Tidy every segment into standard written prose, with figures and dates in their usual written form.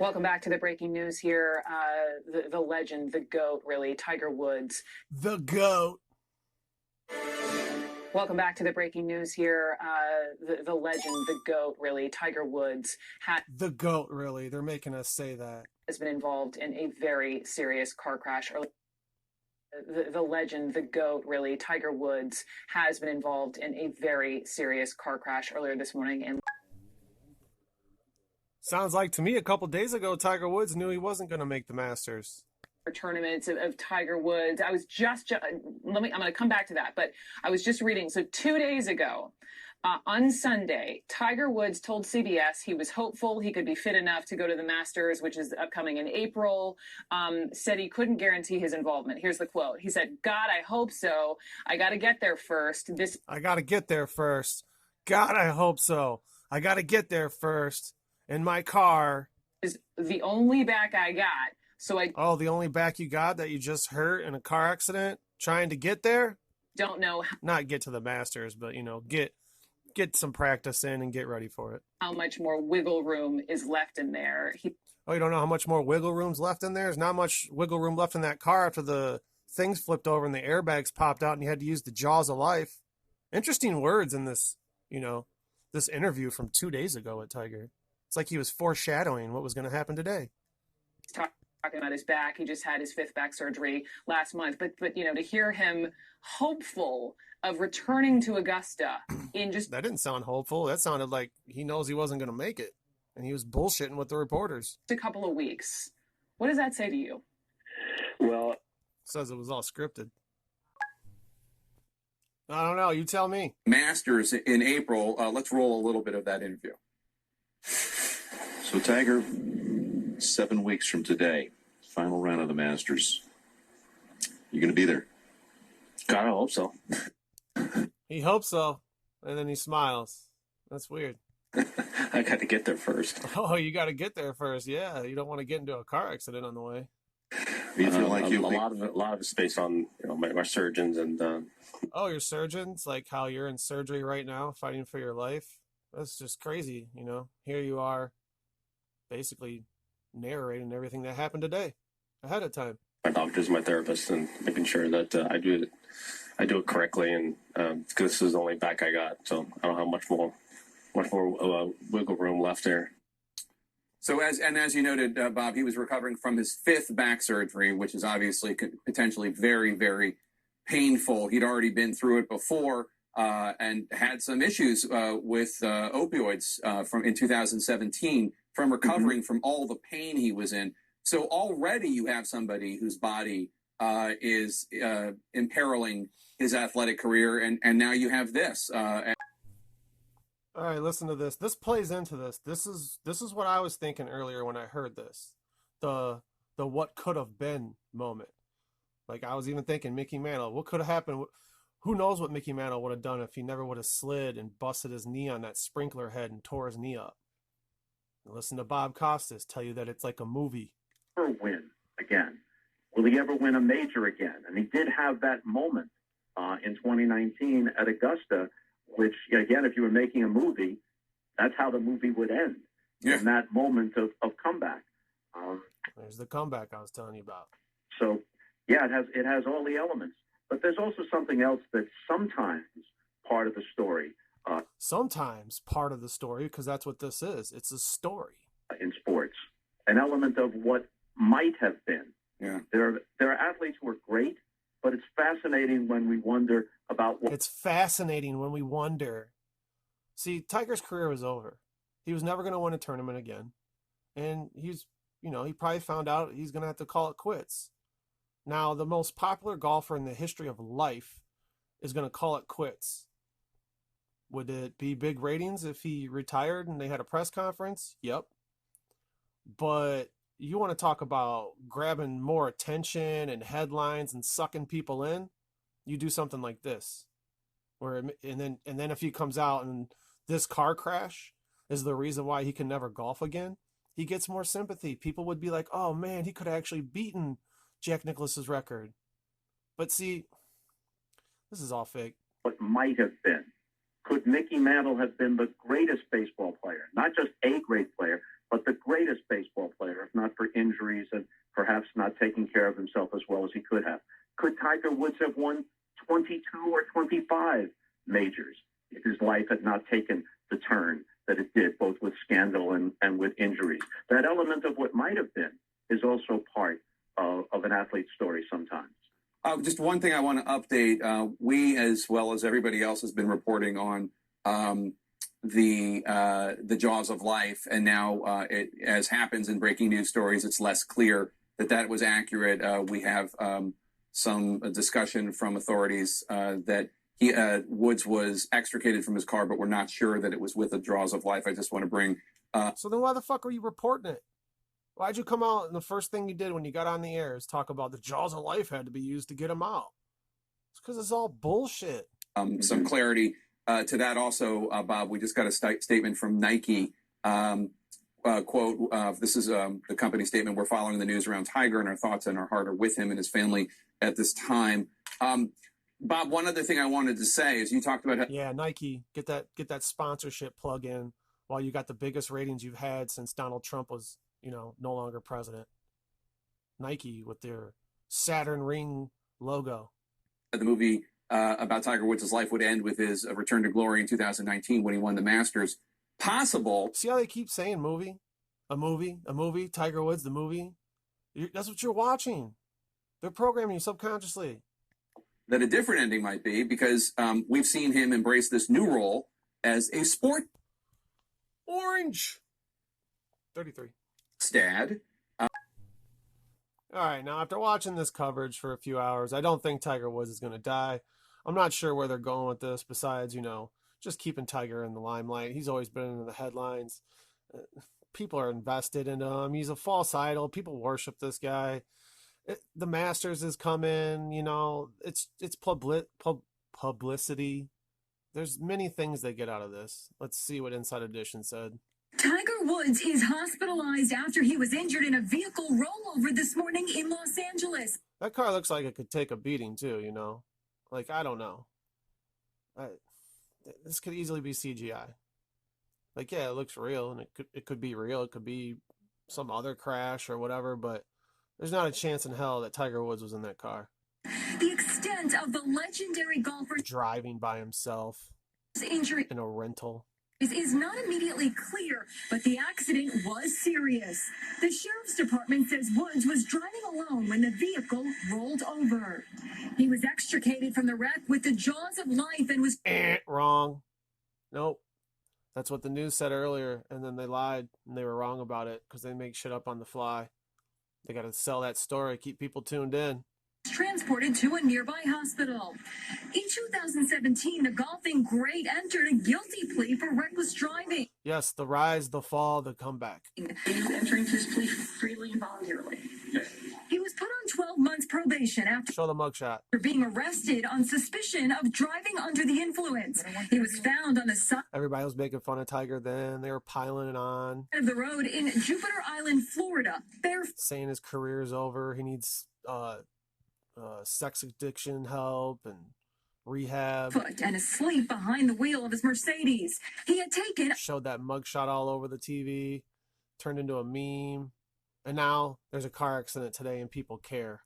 Welcome back to the breaking news here. The legend, the GOAT, really, Tiger Woods. The GOAT. Welcome back to the breaking news here. The legend, the GOAT, really, Tiger Woods. The GOAT, really. They're making us say that. Has been involved in a very serious car crash. The legend, the GOAT, really, Tiger Woods, has been involved in a very serious car crash earlier this morning. And sounds like to me a couple days ago, Tiger Woods knew he wasn't going to make the Masters. Tournaments of Tiger Woods. I was I'm going to come back to that, but I was just reading. So 2 days ago, on Sunday, Tiger Woods told CBS he was hopeful he could be fit enough to go to the Masters, which is upcoming in April. Said he couldn't guarantee his involvement. Here's the quote. He said, "God, I hope so. I got to get there first. I got to get there first. God, I hope so. I got to get there first. In my car is the only back I got. So the only back you got that you just hurt in a car accident trying to get there? Don't know. Not get to the Masters, but, get some practice in and get ready for it. How much more wiggle room is left in there? You don't know how much more wiggle room's left in there? There's not much wiggle room left in that car after the things flipped over and the airbags popped out and you had to use the jaws of life. Interesting words in this, this interview from 2 days ago with Tiger. It's like he was foreshadowing what was going to happen today. Talking about his back. He just had his 5th back surgery last month. But to hear him hopeful of returning to Augusta that didn't sound hopeful. That sounded like he knows he wasn't going to make it. And he was bullshitting with the reporters. A couple of weeks. What does that say to you? Well, says it was all scripted. I don't know. You tell me. Masters in April. Let's roll a little bit of that interview. So Tiger, 7 weeks from today, final round of the Masters. You going to be there? God, I hope so. He hopes so, and then he smiles. That's weird. I got to get there first. Oh, you got to get there first. Yeah, you don't want to get into a car accident on the way. You feel like a lot of it's based on my surgeons and. Oh, your surgeons, like how you're in surgery right now, fighting for your life. That's just crazy. Here you are, basically narrating everything that happened today ahead of time. My doctors, my therapist, and making sure that I do it correctly, and because this is the only back I got, so I don't have much more wiggle room left there. So as you noted, Bob, he was recovering from his 5th back surgery, which is obviously potentially very, very painful. He'd already been through it before and had some issues with opioids in 2017 from recovering from all the pain he was in. So already you have somebody whose body is imperiling his athletic career, and now you have this. All right, listen to this. This plays into this. This is what I was thinking earlier when I heard this. The what could have been moment. Like I was even thinking Mickey Mantle. What could have happened? Who knows what Mickey Mantle would have done if he never would have slid and busted his knee on that sprinkler head and tore his knee up. And listen to Bob Costas tell you that it's like a movie. Win again? Will he ever win a major again? And he did have that moment in 2019 at Augusta, which, again, if you were making a movie, that's how the movie would end. Yeah. In that moment of comeback. There's the comeback I was telling you about. So, yeah, it has all the elements. But there's also something else that's sometimes part of the story. Sometimes part of the story, because that's what this is. It's a story. In sports. An element of what might have been. Yeah. There are athletes who are great, but it's fascinating when we wonder about what... It's fascinating when we wonder. See, Tiger's career was over. He was never going to win a tournament again. And he probably found out he's going to have to call it quits. Now, the most popular golfer in the history of life is going to call it quits. Would it be big ratings if he retired and they had a press conference? Yep. But you want to talk about grabbing more attention and headlines and sucking people in? You do something like this. And then if he comes out and this car crash is the reason why he can never golf again, he gets more sympathy. People would be like, oh man, he could have actually beaten Jack Nicklaus's record. But see, this is all fake. What might have been. Could Mickey Mantle have been the greatest baseball player? Not just a great player, but the greatest baseball player well as he could have. Could Tiger Woods have won 22 or 25 majors if his life had not taken the turn that it did, both with scandal and with injuries? That element of what might have been is also part of an athlete's story sometimes. Just one thing I want to update. We, as well as everybody else, has been reporting on the jaws of life, and now, as happens in breaking news stories, it's less clear that was accurate. We have some discussion from authorities that Woods was extricated from his car, but we're not sure that it was with the jaws of life. I just want to bring. So then, why the fuck are you reporting it? Why'd you come out and the first thing you did when you got on the air is talk about the jaws of life had to be used to get him out? It's because it's all bullshit. Some clarity to that also, Bob. We just got a statement from Nike. Quote, this is the company statement. We're following the news around Tiger, and our thoughts and our heart are with him and his family at this time. Bob, one other thing I wanted to say is you talked about Nike, get that sponsorship plug in while you got the biggest ratings you've had since Donald Trump was, no longer president. Nike with their Saturn ring logo. The movie about Tiger Woods' life would end with his return to glory in 2019 when he won the Masters. Possible. See how they keep saying movie? A movie? Tiger Woods, the movie? That's what you're watching. They're programming you subconsciously. That a different ending might be, because we've seen him embrace this new role as a sport. Orange. 33. Dad. All right, now after watching this coverage for a few hours, I don't think Tiger Woods is going to die. I'm not sure where they're going with this besides, just keeping Tiger in the limelight. He's always been in the headlines. People are invested in him. He's a false idol. People worship this guy. The Masters is coming. It's publicity. There's many things they get out of this. Let's see what Inside Edition said. Tiger Woods is hospitalized after he was injured in a vehicle rollover this morning in Los Angeles. That car looks like it could take a beating too, Like, I don't know. This could easily be CGI. Like, yeah, it looks real, and it could be real. It could be some other crash or whatever, but there's not a chance in hell that Tiger Woods was in that car. The extent of the legendary golfer's driving by himself injury in a rental is not immediately clear, but the accident was serious. The sheriff's department says Woods was driving alone when the vehicle rolled over. He was extricated from the wreck with the jaws of life and was... Wrong. Nope. That's what the news said earlier, and then they lied, and they were wrong about it because they make shit up on the fly. They got to sell that story, keep people tuned in. Transported to a nearby hospital. In 2017, the golfing great entered a guilty plea for reckless driving. Yes, the rise, the fall, the comeback. He's entering his plea freely and voluntarily. Yes. He was put on 12 months probation after show the mugshot. Being arrested on suspicion of driving under the influence. He was found on the side. Everybody was making fun of Tiger then. They were piling it on. Of the road in Jupiter Island, Florida. Saying his career is over. He needs sex addiction help and rehab. And asleep behind the wheel of his Mercedes. He had taken... Showed that mugshot all over the TV. Turned into a meme. And now there's a car accident today and people care.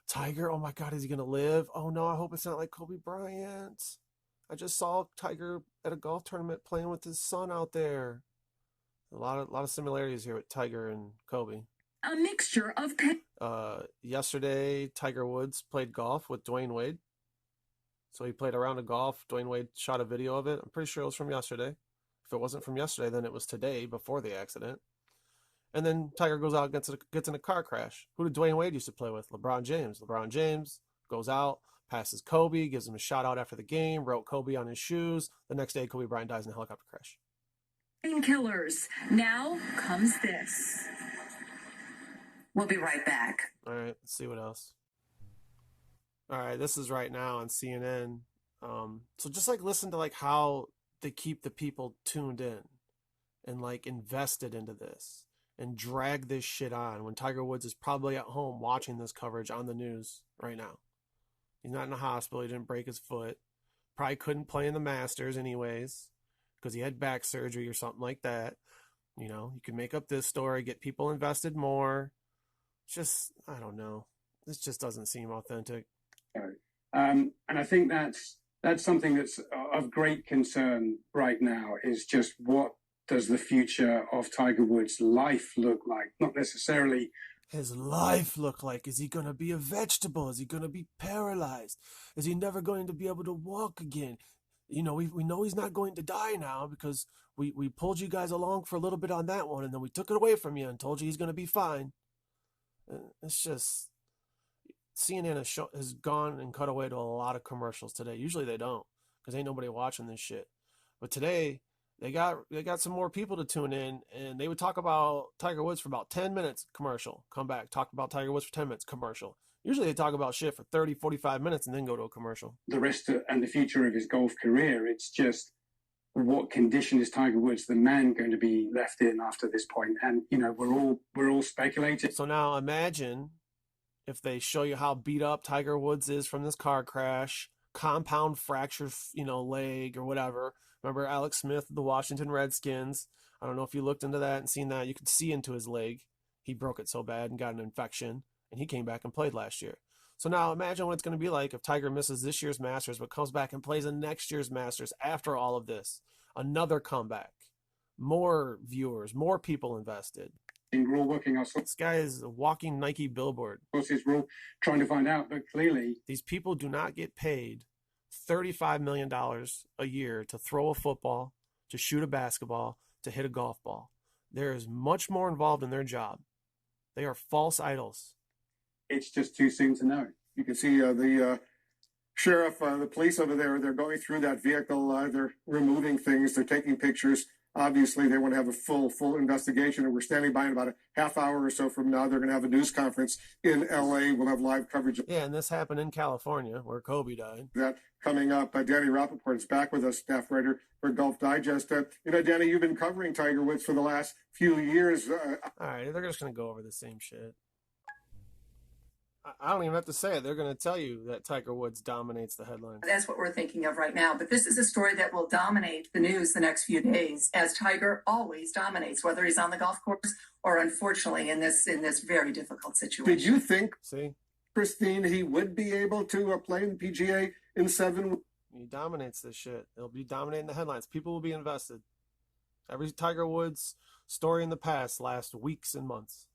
Tiger, oh my God, is he going to live? Oh no, I hope it's not like Kobe Bryant. I just saw Tiger at a golf tournament playing with his son out there. A lot of similarities here with Tiger and Kobe. A mixture of... Yesterday, Tiger Woods played golf with Dwayne Wade. So he played a round of golf. Dwayne Wade shot a video of it. I'm pretty sure it was from yesterday. If it wasn't from yesterday, then it was today before the accident. And then Tiger goes out and gets in a car crash. Who did Dwayne Wade used to play with? LeBron James. LeBron James goes out, passes Kobe, gives him a shout out after the game, wrote Kobe on his shoes. The next day, Kobe Bryant dies in a helicopter crash. Painkillers. Now comes this. We'll be right back. All right, let's see what else. All right, this is right now on CNN. So just listen to how they keep the people tuned in and invested into this and drag this shit on when Tiger Woods is probably at home watching this coverage on the news right now. He's not in the hospital. He didn't break his foot. Probably couldn't play in the Masters anyways because he had back surgery or something like that. You can make up this story, get people invested more. Just, I don't know. This just doesn't seem authentic. And I think that's something that's of great concern right now, is just what does the future of Tiger Woods' life look like? Not necessarily his life look like. Is he going to be a vegetable? Is he going to be paralyzed? Is he never going to be able to walk again? You know, we know he's not going to die now because we pulled you guys along for a little bit on that one, and then we took it away from you and told you he's going to be fine. It's just, CNN has gone and cut away to a lot of commercials today. Usually they don't, because ain't nobody watching this shit. But today they got some more people to tune in, and they would talk about Tiger Woods for about 10 minutes, commercial. Come back, talk about Tiger Woods for 10 minutes, commercial. Usually they talk about shit for 30, 45 minutes and then go to a commercial. The rest and the future of his golf career, it's just, what condition is Tiger Woods, the man, going to be left in after this point? And, you know, we're all speculating. So now imagine if they show you how beat up Tiger Woods is from this car crash, compound fracture, leg or whatever. Remember Alex Smith of the Washington Redskins? I don't know if you looked into that and seen that. You could see into his leg. He broke it so bad and got an infection, and he came back and played last year. So now imagine what it's going to be like if Tiger misses this year's Masters but comes back and plays in next year's Masters after all of this. Another comeback. More viewers, more people invested. We're all working our This guy is a walking Nike billboard. sources. We're all trying to find out, but clearly these people do not get paid $35 million a year to throw a football, to shoot a basketball, to hit a golf ball. There is much more involved in their job. They are false idols. It's just too soon to know. You can see the sheriff, the police over there, they're going through that vehicle. They're removing things. They're taking pictures. Obviously, they want to have a full investigation, and we're standing by in about a half hour or so from now. They're going to have a news conference in L.A. We'll have live coverage. Yeah, and this happened in California, where Kobe died. That coming up. Danny Rappaport is back with us, staff writer for Golf Digest. Danny, you've been covering Tiger Woods for the last few years. All right, they're just going to go over the same shit. I don't even have to say it. They're going to tell you that Tiger Woods dominates the headlines. That's what we're thinking of right now. But this is a story that will dominate the news the next few days, as Tiger always dominates, whether he's on the golf course or, unfortunately, in this very difficult situation. Did you think, see, Christine, he would be able to play in the PGA in 7? He dominates this shit. He'll be dominating the headlines. People will be invested. Every Tiger Woods story in the past lasts weeks and months.